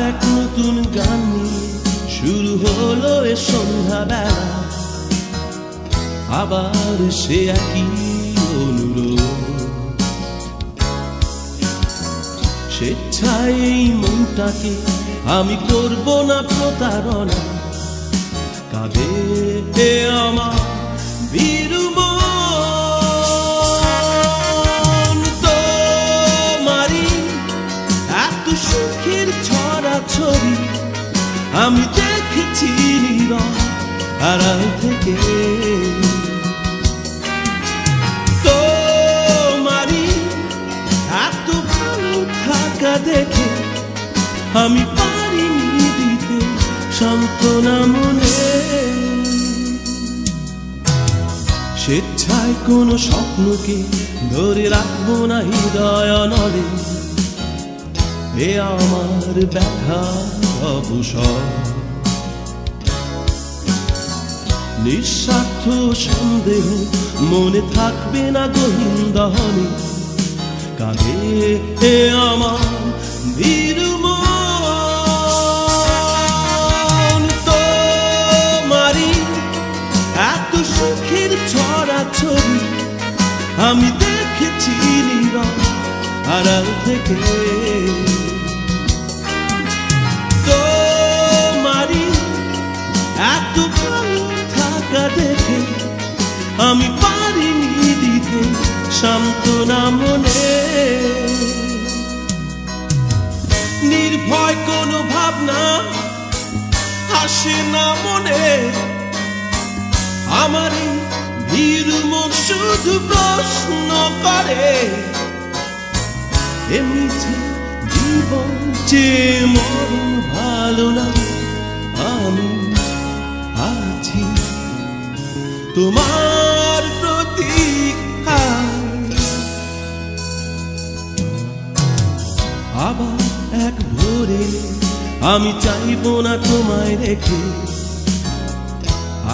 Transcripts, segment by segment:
এক নতুন গান নিয়ে শুরু হলো এ সন্ধ্যাবেলা, আবার সে একই অনুরোধ। স্বেচ্ছায় এই মনটাকে আমি করব না প্রতারণা, কাঁদে আমার ভীরু মন। তোমারই এত সুখের ছড়াছড়ি আমি দেখেছি নীরব আড়াল থেকে। তোমারই এত ভালো থাকা দেখে আমি পারিনি দিতে সান্ত্বনা মনে। স্বেচ্ছায় কোনো স্বপ্নকে ধরে রাখবো না হৃদয় নলে, এ আমার ব্যথা অবসর। নিঃস্বার্থ সন্দেহ মনে থাকবে না গহীন দহনে, কাঁদে এ আমার ভীরু মন। তোমারই এত সুখের ছড়াছড়ি আমি দেখেছি নীরব আড়াল থেকে। তোমারই এত ভালো থাকা দেখে আমি পারিনি দিতে সান্ত্বনা মনে। নির্ভয় কোনো ভাবনা আসে না মনে, আমার ভীরু মন শুধু প্রশ্ন করে, এমনিতে জীবন যে মরণ ভালো না, আমি আছি তোমার প্রতি। আবার এক ভোরে আমি চাইব না তোমায় রেখে,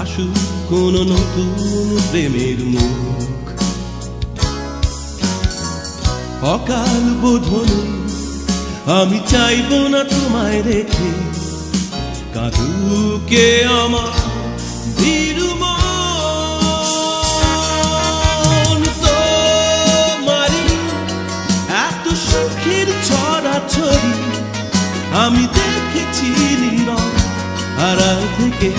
আসুক কোনো নতুন প্রেমের মুখ। অকাল বোধনে আমি চাইব না তোমায় রেখে, কাঁদুকে আমার ভীরু মন। তোমারই এত সুখের ছড়াছড়ি আমি দেখেছি নীরব আড়াল থেকে।